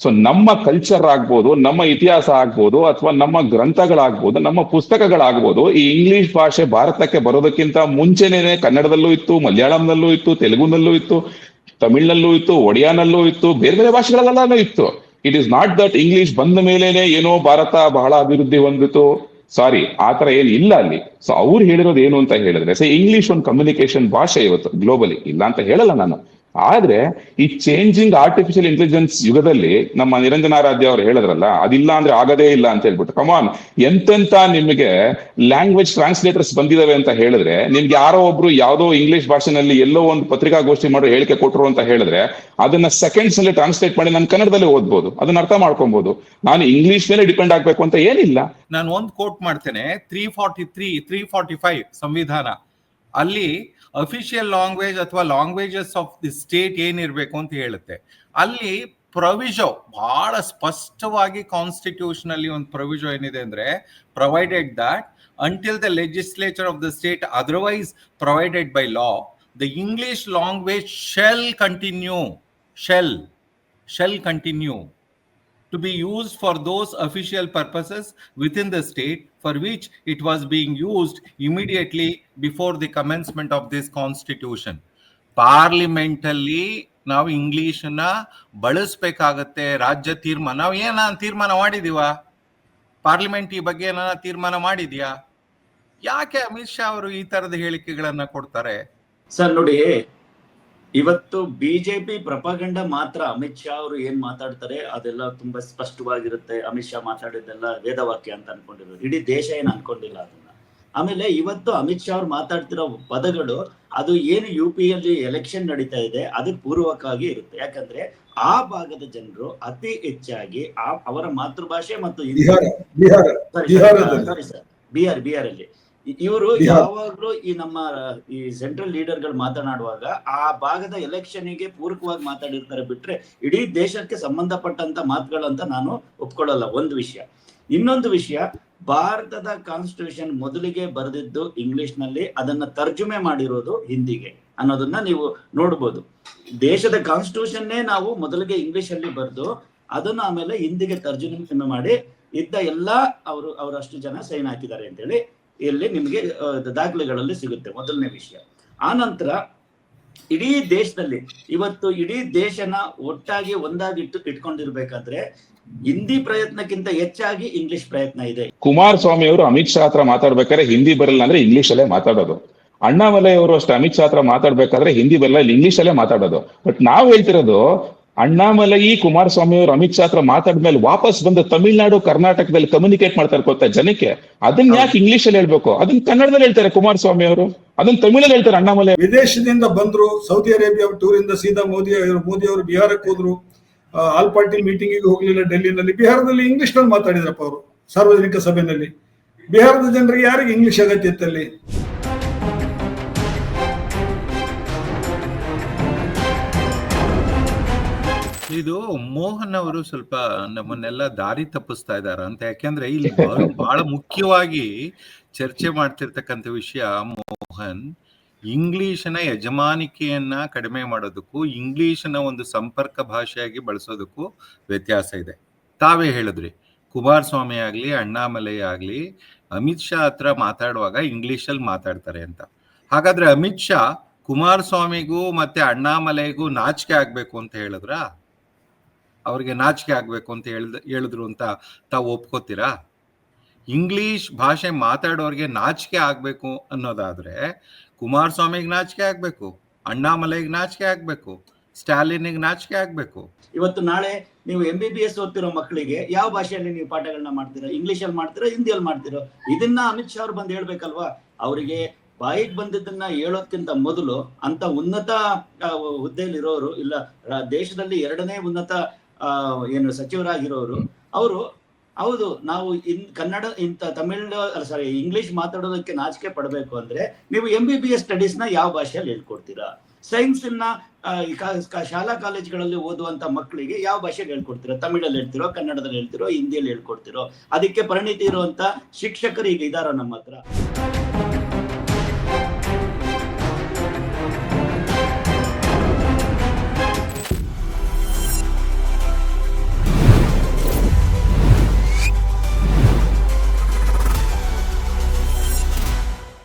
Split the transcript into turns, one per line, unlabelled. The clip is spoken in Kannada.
ಸೊ ನಮ್ಮ ಕಲ್ಚರ್ ಆಗ್ಬೋದು, ನಮ್ಮ ಇತಿಹಾಸ ಆಗ್ಬೋದು, ಅಥವಾ ನಮ್ಮ ಗ್ರಂಥಗಳಾಗ್ಬೋದು, ನಮ್ಮ ಪುಸ್ತಕಗಳಾಗ್ಬೋದು, ಈ ಇಂಗ್ಲಿಷ್ ಭಾಷೆ ಭಾರತಕ್ಕೆ ಬರೋದಕ್ಕಿಂತ ಮುಂಚೆನೇ ಕನ್ನಡದಲ್ಲೂ ಇತ್ತು, ಮಲಯಾಳಂನಲ್ಲೂ ಇತ್ತು, ತೆಲುಗುನಲ್ಲೂ ಇತ್ತು, ತಮಿಳ್ನಲ್ಲೂ ಇತ್ತು, ಒಡಿಯಾನಲ್ಲೂ ಇತ್ತು, ಬೇರೆ ಬೇರೆ ಭಾಷೆಗಳಲ್ಲೆಲ್ಲಾನು ಇತ್ತು. It is not that English ಬಂದ ಮೇಲೇನೆ ಏನೋ ಭಾರತ ಬಹಳ ಅಭಿವೃದ್ಧಿ ಹೊಂದಿತು. ಸಾರಿ, ಆತರ ಏನು ಇಲ್ಲ ಅಲ್ಲಿ. ಸೊ ಅವ್ರು ಹೇಳಿರೋದು ಏನು ಅಂತ ಹೇಳಿದ್ರೆ, ಇಂಗ್ಲಿಷ್ ಒಂದು ಕಮ್ಯುನಿಕೇಶನ್ ಭಾಷೆ ಇವತ್ತು ಗ್ಲೋಬಲಿ, ಇಲ್ಲ ಅಂತ ಹೇಳಲ್ಲ ನಾನು. ಆದ್ರೆ ಈ ಚೇಂಜಿಂಗ್ ಆರ್ಟಿಫಿಷಿಯಲ್ ಇಂಟೆಲಿಜೆನ್ಸ್ ಯುಗದಲ್ಲಿ ನಮ್ಮ ನಿರಂಜನಾರಾಧ್ಯ ಅವ್ರು ಹೇಳಿದ್ರಲ್ಲ, ಅದಿಲ್ಲ ಅಂದ್ರೆ ಆಗದೇ ಇಲ್ಲ ಅಂತ ಹೇಳ್ಬಿಟ್ಟು, ಕಮಾನ್, ಎಂತೆಂತ ನಿಮಗೆ ಲ್ಯಾಂಗ್ವೇಜ್ ಟ್ರಾನ್ಸ್ಲೇಟರ್ಸ್ ಬಂದಿದಾವೆ ಅಂತ ಹೇಳಿದ್ರೆ, ನಿಮ್ಗೆ ಯಾರೋ ಒಬ್ರು ಯಾವ್ದೋ ಇಂಗ್ಲಿಷ್ ಭಾಷೆನಲ್ಲಿ ಎಲ್ಲೋ ಒಂದು ಪತ್ರಿಕಾಗೋಷ್ಠಿ ಮಾಡೋ ಹೇಳಿಕೆ ಕೊಟ್ಟರು ಅಂತ ಹೇಳಿದ್ರೆ, ಅದನ್ನ ಸೆಕೆಂಡ್ಸ್ ನಲ್ಲಿ ಟ್ರಾನ್ಸ್ಲೇಟ್ ಮಾಡಿ ನಾನು ಕನ್ನಡದಲ್ಲಿ ಓದ್ಬೋದು, ಅದನ್ನ ಅರ್ಥ ಮಾಡ್ಕೊಬಹುದು. ನಾನು ಇಂಗ್ಲಿಷ್ ಮೇಲೆ ಡಿಪೆಂಡ್ ಆಗ್ಬೇಕು ಅಂತ ಏನಿಲ್ಲ.
ನಾನು ಒಂದು ಕೋಟ್ ಮಾಡ್ತೇನೆ, 345 ಸಂವಿಧಾನ, ಅಲ್ಲಿ ಅಫಿಷಿಯಲ್ ಲ್ಯಾಂಗ್ವೇಜ್ ಅಥವಾ ಲ್ಯಾಂಗ್ವೇಜಸ್ ಆಫ್ ದಿ ಸ್ಟೇಟ್ ಏನಿರ್ಬೇಕು ಅಂತ ಹೇಳುತ್ತೆ. ಅಲ್ಲಿ ಪ್ರೊವಿಜೋ ಬಹಳ ಸ್ಪಷ್ಟವಾಗಿ ಕಾನ್ಸ್ಟಿಟ್ಯೂಷನ್ ಅಲ್ಲಿ ಒಂದು ಪ್ರೊವಿಜೋ ಏನಿದೆ ಅಂದ್ರೆ, provided that until the legislature of the state otherwise provided by law, the English language shall continue to be used for those official purposes within the state for which it was being used immediately before the commencement of this constitution. Parliament ಅಲ್ಲಿ ನಾವು ಇಂಗ್ಲಿಷ್ ನ ಬಳಸಬೇಕಾಗತ್ತೆ. ರಾಜ್ಯ ತೀರ್ಮಾನ, ನಾವು ಏನಾನ ತೀರ್ಮಾನ ಮಾಡಿದೀವ? ಪಾರ್ಲಿಮೆಂಟ್ ಈ ಬಗ್ಗೆ ಏನಾನ ತೀರ್ಮಾನ ಮಾಡಿದ್ಯಾ? ಯಾಕೆ ಅಮಿತ್ ಶಾ ಅವರು ಈ ತರದ ಹೇಳಿಕೆಗಳನ್ನ ಕೊಡ್ತಾರೆ?
ಸರ್ ನೋಡಿ, ಇವತ್ತು ಬಿಜೆಪಿ ಪ್ರಪಗಂಡ ಮಾತ್ರ ಅಮಿತ್ ಶಾ ಅವರು ಏನ್ ಮಾತಾಡ್ತಾರೆ ಅದೆಲ್ಲ ತುಂಬಾ ಸ್ಪಷ್ಟವಾಗಿರುತ್ತೆ. ಅಮಿತ್ ಶಾ ಮಾತಾಡಿದ್ದೆಲ್ಲ ವೇದವಾಕ್ಯ ಅಂತ ಅನ್ಕೊಂಡಿರೋದು, ಇಡೀ ದೇಶ ಏನ್ ಅನ್ಕೊಂಡಿಲ್ಲ ಅದನ್ನ. ಆಮೇಲೆ ಇವತ್ತು ಅಮಿತ್ ಶಾ ಅವ್ರು ಮಾತಾಡ್ತಿರೋ ಪದಗಳು ಅದು ಏನು UP-ಯಲ್ಲಿ ಎಲೆಕ್ಷನ್ ನಡೀತಾ ಇದೆ ಅದಕ್ಕೆ ಪೂರ್ವಕವಾಗಿ ಇರುತ್ತೆ. ಯಾಕಂದ್ರೆ ಆ ಭಾಗದ ಜನರು ಅತಿ ಹೆಚ್ಚಾಗಿ ಅವರ ಮಾತೃಭಾಷೆ ಮತ್ತು ಬಿಹಾರ್ ಅಲ್ಲಿ ಇವರು ಯಾವಾಗ್ಲೂ ಈ ನಮ್ಮ ಈ ಸೆಂಟ್ರಲ್ ಲೀಡರ್ಗಳು ಮಾತನಾಡುವಾಗ ಆ ಭಾಗದ ಎಲೆಕ್ಷನ್ಗೆ ಪೂರಕವಾಗಿ ಮಾತಾಡಿರ್ತಾರೆ ಬಿಟ್ರೆ ಇಡೀ ದೇಶಕ್ಕೆ ಸಂಬಂಧಪಟ್ಟಂತ ಮಾತುಗಳಂತ ನಾನು ಒಪ್ಕೊಳ್ಳಲ್ಲ. ಒಂದು ವಿಷಯ. ಇನ್ನೊಂದು ವಿಷಯ, ಭಾರತದ ಕಾನ್ಸ್ಟಿಟ್ಯೂಷನ್ ಮೊದಲಿಗೆ ಬರೆದಿದ್ದು ಇಂಗ್ಲಿಷ್ ನಲ್ಲಿ, ಅದನ್ನ ತರ್ಜುಮೆ ಮಾಡಿರೋದು ಹಿಂದಿಗೆ ಅನ್ನೋದನ್ನ ನೀವು ನೋಡ್ಬೋದು. ದೇಶದ ಕಾನ್ಸ್ಟಿಟ್ಯೂಷನ್ನೇ ನಾವು ಮೊದಲಿಗೆ ಇಂಗ್ಲಿಷ್ ಅಲ್ಲಿ ಬರೆದು ಅದನ್ನ ಆಮೇಲೆ ಹಿಂದಿಗೆ ತರ್ಜುಮೆ ಮಾಡಿ ಇದ್ದ ಎಲ್ಲಾ ಅವರಷ್ಟು ಜನ ಸೈನ್ ಹಾಕಿದ್ದಾರೆ ಅಂತೇಳಿ ಇಲ್ಲಿ ನಿಮಗೆ ದಾಖಲೆಗಳಲ್ಲಿ ಸಿಗುತ್ತೆ. ಮೊದಲನೇ ವಿಷಯ. ಆನಂತರ ಇಡೀ ದೇಶದಲ್ಲಿ ಇವತ್ತು ಇಡೀ ದೇಶನ ಒಟ್ಟಾಗಿ ಒಂದಾಗಿ ಇಟ್ಕೊಂಡಿರ್ಬೇಕಾದ್ರೆ ಹಿಂದಿ ಪ್ರಯತ್ನಕ್ಕಿಂತ ಹೆಚ್ಚಾಗಿ ಇಂಗ್ಲಿಷ್ ಪ್ರಯತ್ನ ಇದೆ.
ಕುಮಾರಸ್ವಾಮಿ ಅವರು ಅಮಿತ್ ಶಾ ಹತ್ರ ಮಾತಾಡ್ಬೇಕಾದ್ರೆ ಹಿಂದಿ ಬರಲ್ಲ ಅಂದ್ರೆ ಇಂಗ್ಲಿಷ್ ಅಲ್ಲೇ ಮಾತಾಡೋದು. ಅಣ್ಣಾಮಲೈ ಅವರು ಅಷ್ಟೇ ಅಮಿತ್ ಶಾ ಹತ್ರ ಮಾತಾಡ್ಬೇಕಾದ್ರೆ ಹಿಂದಿ ಬರಲ್ಲ, ಇಲ್ಲಿ ಇಂಗ್ಲಿಷ್ ಅಲ್ಲೇ ಮಾತಾಡೋದು. ಬಟ್ ನಾವ್ ಹೇಳ್ತಿರೋದು, ಅಣ್ಣಾಮಲೈ ಕುಮಾರಸ್ವಾಮಿ ಅವರು ಅಮಿತ್ ಶಾ ಹತ್ರ ಮಾತಾಡ್ಮೇಲೆ ವಾಪಸ್ ಬಂದು ತಮಿಳ್ನಾಡು ಕರ್ನಾಟಕದಲ್ಲಿ ಕಮ್ಯುನಿಕೇಟ್ ಮಾಡ್ತಾರೆ ಗೊತ್ತಾ ಜನಕ್ಕೆ, ಅದನ್ನ ಯಾಕೆ ಇಂಗ್ಲಿಷ್ ಅಲ್ಲಿ ಹೇಳ್ಬೇಕು? ಅದನ್ನ ಕನ್ನಡದಲ್ಲಿ ಹೇಳ್ತಾರೆ ಕುಮಾರಸ್ವಾಮಿ ಅವರು, ಅದನ್ನ ತಮಿಳಲ್ಲಿ ಹೇಳ್ತಾರೆ ಅಣ್ಣಾಮಲೈ.
ವಿದೇಶದಿಂದ ಬಂದ್ರು, ಸೌದಿ ಅರೇಬಿಯಾ ಟೂರ್ ಇಂದ ಸೀದಾ ಮೋದಿ ಅವರು ಬಿಹಾರಕ್ಕೆ ಹೋದ್ರು. ಆಲ್ ಪಾರ್ಟಿ ಮೀಟಿಂಗ್ ಹೋಗ್ಲಿಲ್ಲ ಡೆಲ್ಲಿನಲ್ಲಿ. ಬಿಹಾರದಲ್ಲಿ ಇಂಗ್ಲಿಷ್ ನಲ್ಲಿ ಮಾತಾಡಿದ್ರಪ್ಪ ಅವರು ಸಾರ್ವಜನಿಕ ಸಭೆಯಲ್ಲಿ. ಬಿಹಾರದ ಜನರಿಗೆ ಯಾರಿಗೆ ಇಂಗ್ಲಿಷ್ ಅಗತ್ಯ ಇತ್ತಲ್ಲಿ?
ಇದು ಮೋಹನ್ ಅವರು ಸ್ವಲ್ಪ ನಮ್ಮನ್ನೆಲ್ಲ ದಾರಿ ತಪ್ಪಿಸ್ತಾ ಇದಾರ ಅಂತ. ಯಾಕೆಂದ್ರೆ ಇಲ್ಲಿ ಬಹಳ ಮುಖ್ಯವಾಗಿ ಚರ್ಚೆ ಮಾಡ್ತಿರ್ತಕ್ಕಂಥ ವಿಷಯ, ಮೋಹನ್, ಇಂಗ್ಲಿಶನ ಯಜಮಾನಿಕೆಯನ್ನ ಕಡಿಮೆ ಮಾಡೋದಕ್ಕೂ ಇಂಗ್ಲಿಶನ ಒಂದು ಸಂಪರ್ಕ ಭಾಷೆಯಾಗಿ ಬಳಸೋದಕ್ಕೂ ವ್ಯತ್ಯಾಸ ಇದೆ. ತಾವೇ ಹೇಳಿದ್ರಿ, ಕುಮಾರಸ್ವಾಮಿ ಆಗ್ಲಿ ಅಣ್ಣಾಮಲೈ ಆಗ್ಲಿ ಅಮಿತ್ ಶಾ ಹತ್ರ ಮಾತಾಡುವಾಗ ಇಂಗ್ಲಿಷಲ್ಲಿ ಮಾತಾಡ್ತಾರೆ ಅಂತ. ಹಾಗಾದ್ರೆ ಅಮಿತ್ ಶಾ ಕುಮಾರಸ್ವಾಮಿಗೂ ಮತ್ತೆ ಅಣ್ಣಾಮಲೈಗೂ ನಾಚಿಕೆ ಆಗ್ಬೇಕು ಅಂತ ಹೇಳಿದ್ರ? ಅವ್ರಿಗೆ ನಾಚಿಕೆ ಆಗ್ಬೇಕು ಅಂತ ಹೇಳಿದ್ರು ಅಂತ ತಾವು ಒಪ್ಕೋತೀರಾ? ಇಂಗ್ಲಿಷ್ ಭಾಷೆ ಮಾತಾಡೋರಿಗೆ ನಾಚಿಕೆ ಆಗ್ಬೇಕು ಅನ್ನೋದಾದ್ರೆ ಕುಮಾರಸ್ವಾಮಿಗೆ ನಾಚಿಕೆ ಆಗ್ಬೇಕು, ಅಣ್ಣಾಮಲೈಗೆ ನಾಚಿಕೆ ಆಗ್ಬೇಕು, ಸ್ಟಾಲಿನ್ಗೆ ನಾಚಿಕೆ ಆಗ್ಬೇಕು.
ಇವತ್ತು ನಾಳೆ ನೀವು MBBS ಓದ್ತಿರೋ ಮಕ್ಕಳಿಗೆ ಯಾವ ಭಾಷೆಯಲ್ಲಿ ನೀವು ಪಾಠಗಳನ್ನ ಮಾಡ್ತೀರಾ? ಇಂಗ್ಲಿಷ್ ಅಲ್ಲಿ ಮಾಡ್ತೀರಾ, ಹಿಂದಿಯಲ್ಲಿ ಮಾಡ್ತೀರೋ? ಇದನ್ನ ಅಮಿತ್ ಶಾ ಅವ್ರು ಬಂದು ಹೇಳ್ಬೇಕಲ್ವಾ? ಅವರಿಗೆ ಬಾಯಿಗೆ ಬಂದಿದ್ದನ್ನ ಹೇಳೋದ್ಕಿಂತ ಮೊದಲು ಅಂತ ಉನ್ನತ ಹುದ್ದೆಯಲ್ಲಿರೋರು, ಇಲ್ಲ ದೇಶದಲ್ಲಿ 2ನೇ ಉನ್ನತ ಸಚಿವರಾಗಿರೋರು ಅವರು, ಹೌದು ನಾವು ಕನ್ನಡ ಇಂಗ್ಲಿಷ್ ಮಾತಾಡೋದಕ್ಕೆ ನಾಚಿಕೆ ಪಡಬೇಕು ಅಂದ್ರೆ ನೀವು MBBS ಸ್ಟಡೀಸ್ ನ ಯಾವ ಭಾಷೆಯಲ್ಲಿ ಹೇಳ್ಕೊಡ್ತೀರಾ? ಸೈನ್ಸ್ ಶಾಲಾ ಕಾಲೇಜ್ಗಳಲ್ಲಿ ಓದುವಂತ ಮಕ್ಕಳಿಗೆ ಯಾವ ಭಾಷೆಗೆ ಹೇಳ್ಕೊಡ್ತೀರೋ? ತಮಿಳಲ್ಲಿ ಹೇಳ್ತಿರೋ, ಕನ್ನಡದಲ್ಲಿ ಹೇಳ್ತಿರೋ, ಹಿಂದಿಯಲ್ಲಿ ಹೇಳ್ಕೊಡ್ತಿರೋ? ಅದಕ್ಕೆ ಪರಿಣಿತಿ ಇರುವಂತ ಶಿಕ್ಷಕರು ಈಗ ಇದಾರ ನಮ್ಮ ಹತ್ರ.